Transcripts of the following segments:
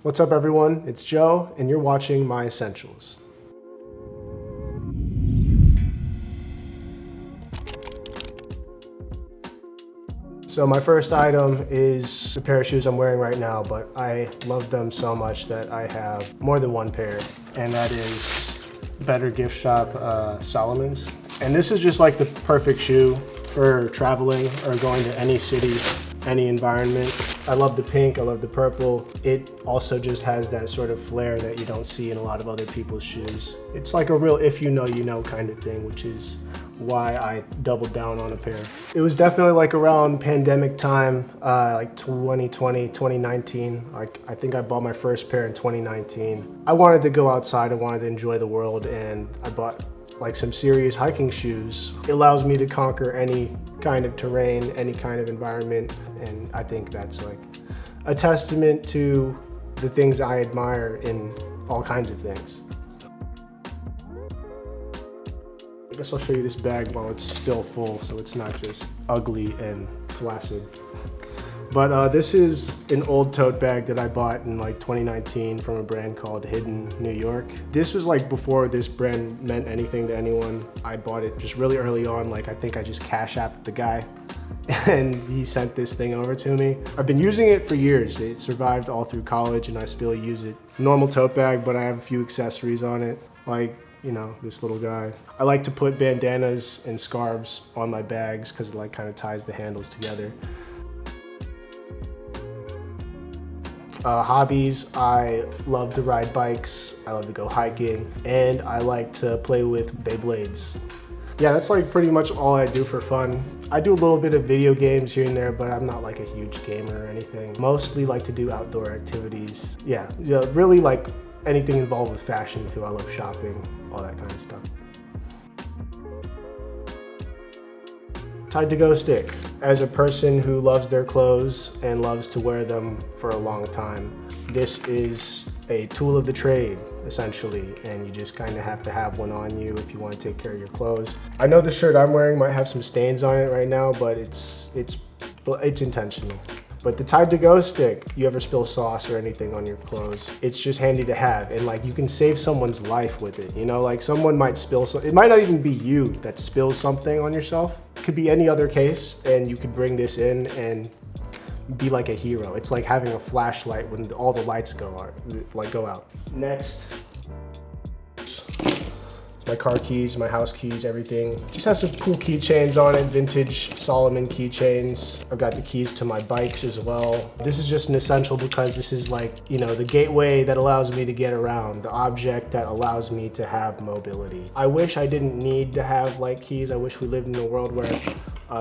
What's up everyone, it's Joe and you're watching My Essentials. So my first item is the pair of shoes I'm wearing right now, but I love them so much that I have more than one pair, and that is Better Gift Shop Solomon's. And this is just like the perfect shoe for traveling or going to any city, any environment. I love the pink, I love the purple. It also just has that sort of flair that you don't see in a lot of other people's shoes. It's like a real if you know, you know kind of thing, which is why I doubled down on a pair. It was definitely like around pandemic time, like 2020, 2019. I think I bought my first pair in 2019. I wanted to go outside, I wanted to enjoy the world, and I bought like some serious hiking shoes. It allows me to conquer any kind of terrain, any kind of environment, and I think that's like a testament to the things I admire in all kinds of things. I guess I'll show you this bag while it's still full, so it's not just ugly and flaccid. But this is an old tote bag that I bought in like 2019 from a brand called Hidden New York. This was like before this brand meant anything to anyone. I bought it just really early on. Like I think I just cash apped the guy and he sent this thing over to me. I've been using it for years. It survived all through college and I still use it. Normal tote bag, but I have a few accessories on it. Like, you know, this little guy. I like to put bandanas and scarves on my bags because it like kind of ties the handles together. Hobbies, I love to ride bikes, I love to go hiking, and I like to play with Beyblades. Yeah, that's like pretty much all I do for fun. I do a little bit of video games here and there, but I'm not like a huge gamer or anything. Mostly like to do outdoor activities. Yeah, really like anything involved with fashion too. I love shopping, all that kind of stuff. Tide to Go stick. As a person who loves their clothes and loves to wear them for a long time, this is a tool of the trade, essentially, and you just kind of have to have one on you if you want to take care of your clothes. I know the shirt I'm wearing might have some stains on it right now, but it's intentional. But the Tide to Go stick, you ever spill sauce or anything on your clothes, it's just handy to have, and like you can save someone's life with it. You know, like someone might spill something, it might not even be you that spills something on yourself. It could be any other case, and you could bring this in and be like a hero. It's like having a flashlight when all the lights go out. Next, my car keys, my house keys, everything. Just has some cool keychains on it, vintage Solomon keychains. I've got the keys to my bikes as well. This is just an essential because this is like, you know, the gateway that allows me to get around, the object that allows me to have mobility. I wish I didn't need to have like keys. I wish we lived in a world where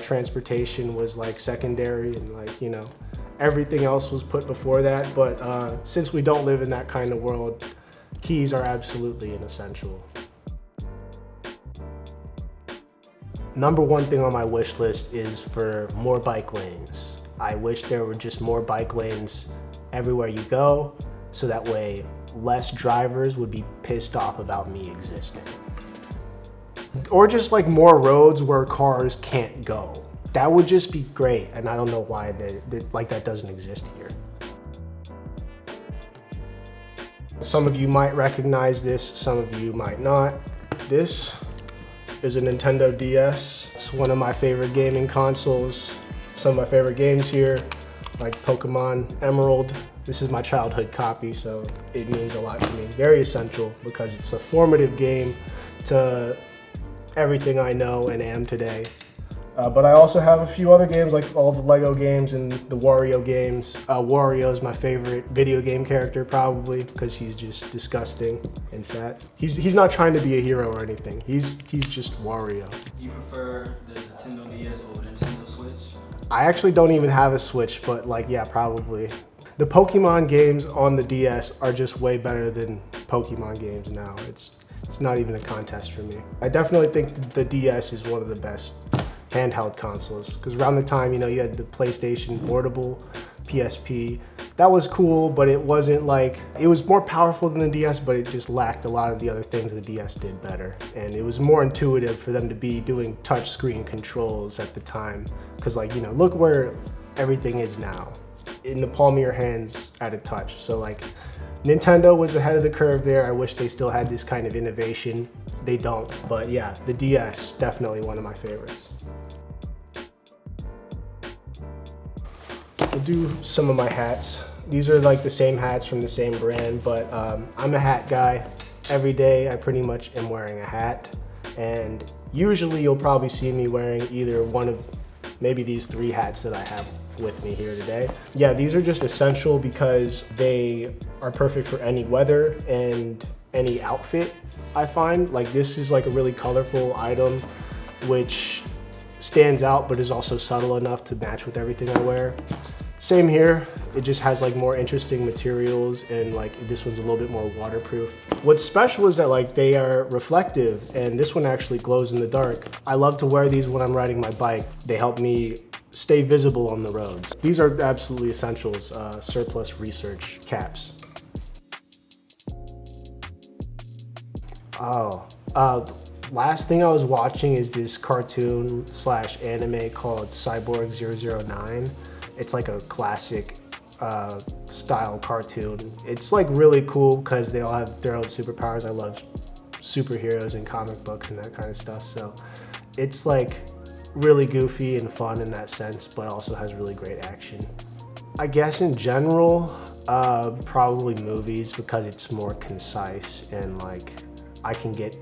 transportation was like secondary and like, you know, everything else was put before that. But since we don't live in that kind of world, keys are absolutely an essential. Number one thing on my wish list is for more bike lanes. I wish there were just more bike lanes everywhere you go, so that way less drivers would be pissed off about me existing. Or just like more roads where cars can't go. That would just be great, and I don't know why that doesn't exist here. Some of you might recognize this, some of you might not. This is a Nintendo DS. It's one of my favorite gaming consoles. Some of my favorite games here, like Pokemon Emerald. This is my childhood copy, so it means a lot to me. Very essential because it's a formative game to everything I know and am today. But I also have a few other games, like all the Lego games and the Wario games. Wario is my favorite video game character, probably, because he's just disgusting and fat. He's not trying to be a hero or anything. He's just Wario. Do you prefer the Nintendo DS over Nintendo Switch? I actually don't even have a Switch, but like, yeah, probably. The Pokemon games on the DS are just way better than Pokemon games now. It's not even a contest for me. I definitely think the DS is one of the best handheld consoles, because around the time, you know, you had the PlayStation Portable, PSP. That was cool, but it wasn't like, it was more powerful than the DS, but it just lacked a lot of the other things the DS did better. And it was more intuitive for them to be doing touchscreen controls at the time, because like, you know, look where everything is now. in the palm of your hands at a touch. So like Nintendo was ahead of the curve there. I wish they still had this kind of innovation. They don't, but yeah, the DS, definitely one of my favorites. I'll do some of my hats. These are like the same hats from the same brand, but I'm a hat guy. Every day I pretty much am wearing a hat, and usually you'll probably see me wearing either one of maybe these 3 hats that I have with me here today. Yeah, these are just essential because they are perfect for any weather and any outfit, I find. Like this is like a really colorful item which stands out but is also subtle enough to match with everything I wear. Same here, it just has like more interesting materials, and like this one's a little bit more waterproof. What's special is that like they are reflective, and this one actually glows in the dark. I love to wear these when I'm riding my bike. They help me stay visible on the roads. These are absolutely essentials, surplus research caps. Last thing I was watching is this cartoon / anime called Cyborg 009. It's like a classic style cartoon. It's like really cool because they all have their own superpowers. I love superheroes and comic books and that kind of stuff. So it's like really goofy and fun in that sense, but also has really great action. I guess in general, probably movies, because it's more concise and like I can get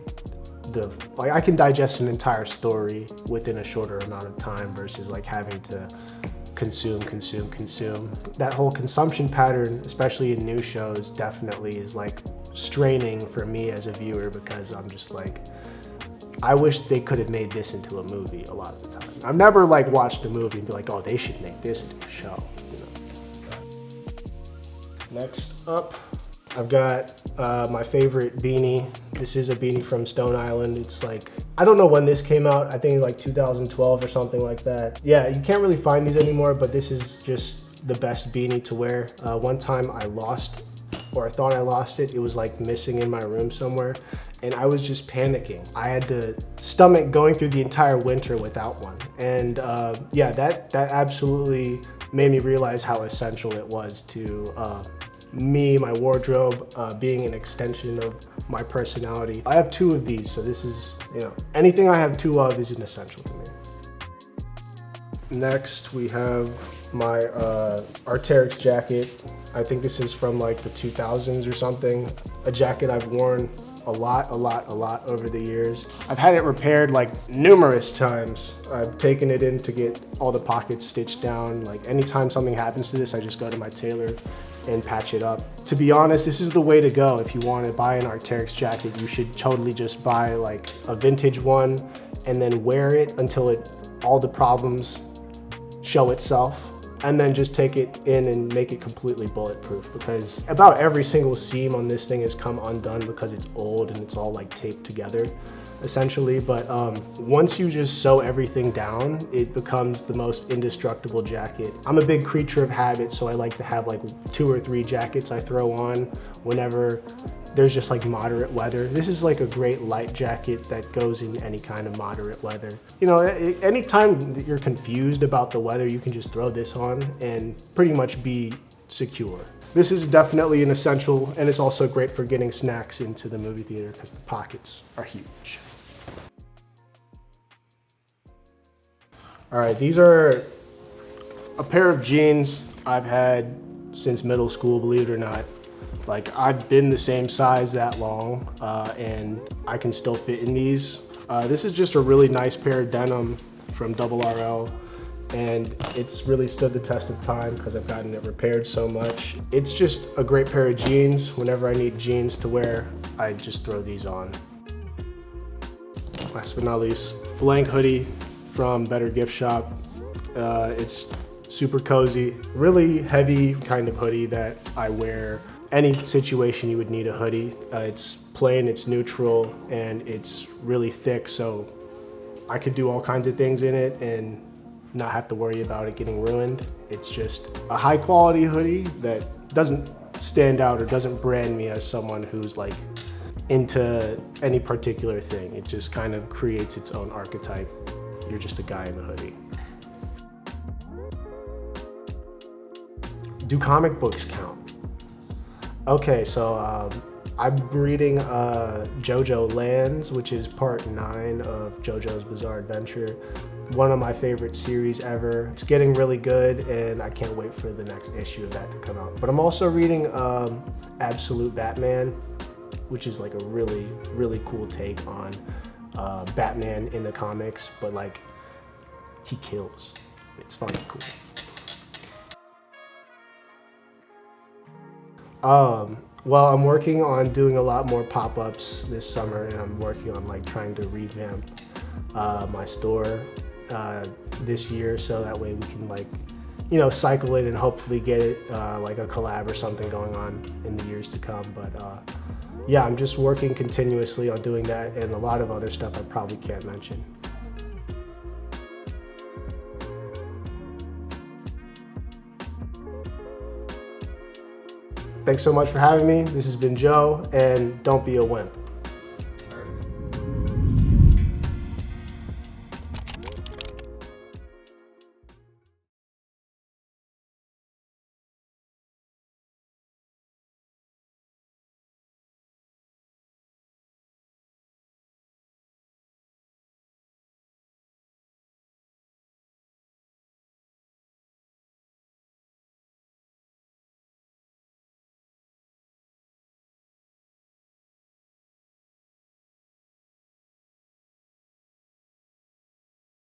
I can digest an entire story within a shorter amount of time versus like having to consume. That whole consumption pattern, especially in new shows, definitely is like straining for me as a viewer, because I'm just like, I wish they could have made this into a movie a lot of the time. I've never like watched a movie and be like, oh, they should make this into a show, you know. Next up, I've got my favorite beanie. This is a beanie from Stone Island. It's like, I don't know when this came out. I think like 2012 or something like that. Yeah, you can't really find these anymore, but this is just the best beanie to wear. One time I lost, or I thought I lost it. It was like missing in my room somewhere, and I was just panicking. I had to stomach going through the entire winter without one. And yeah, that absolutely made me realize how essential it was to me, my wardrobe, being an extension of my personality. I have 2 of these, so this is, you know, anything I have 2 of is an essential to me. Next, we have my Arc'teryx jacket. I think this is from like the 2000s or something. A jacket I've worn a lot over the years. I've had it repaired like numerous times. I've taken it in to get all the pockets stitched down. Like anytime something happens to this, I just go to my tailor and patch it up. To be honest, this is the way to go. If you want to buy an Arc'teryx jacket, you should totally just buy like a vintage one and then wear it until all the problems show itself, and then just take it in and make it completely bulletproof, because about every single seam on this thing has come undone because it's old and it's all like taped together essentially. But once you just sew everything down, it becomes the most indestructible jacket. I'm a big creature of habit, so I like to have like 2 or 3 jackets I throw on whenever there's just like moderate weather. This is like a great light jacket that goes in any kind of moderate weather. You know, anytime that you're confused about the weather, you can just throw this on and pretty much be secure. This is definitely an essential, and it's also great for getting snacks into the movie theater because the pockets are huge. All right, these are a pair of jeans I've had since middle school, believe it or not. Like, I've been the same size that long, and I can still fit in these. This is just a really nice pair of denim from RRL, and it's really stood the test of time because I've gotten it repaired so much. It's just a great pair of jeans. Whenever I need jeans to wear, I just throw these on. Last but not least, blank hoodie from Better Gift Shop. It's super cozy, really heavy kind of hoodie that I wear any situation you would need a hoodie. It's plain, it's neutral, and it's really thick, so I could do all kinds of things in it and not have to worry about it getting ruined. It's just a high quality hoodie that doesn't stand out or doesn't brand me as someone who's like into any particular thing. It just kind of creates its own archetype. You're just a guy in a hoodie. Do comic books count? Okay, so I'm reading JoJo Lands, which is part 9 of JoJo's Bizarre Adventure. One of my favorite series ever. It's getting really good, and I can't wait for the next issue of that to come out. But I'm also reading Absolute Batman, which is like a really, really cool take on Batman in the comics, but like he kills. It's fun and cool. Well, I'm working on doing a lot more pop-ups this summer, and I'm working on like trying to revamp my store this year, so that way we can like, you know, cycle it and hopefully get it like a collab or something going on in the years to come. But yeah, I'm just working continuously on doing that and a lot of other stuff I probably can't mention. Thanks so much for having me. This has been Joe, and don't be a wimp.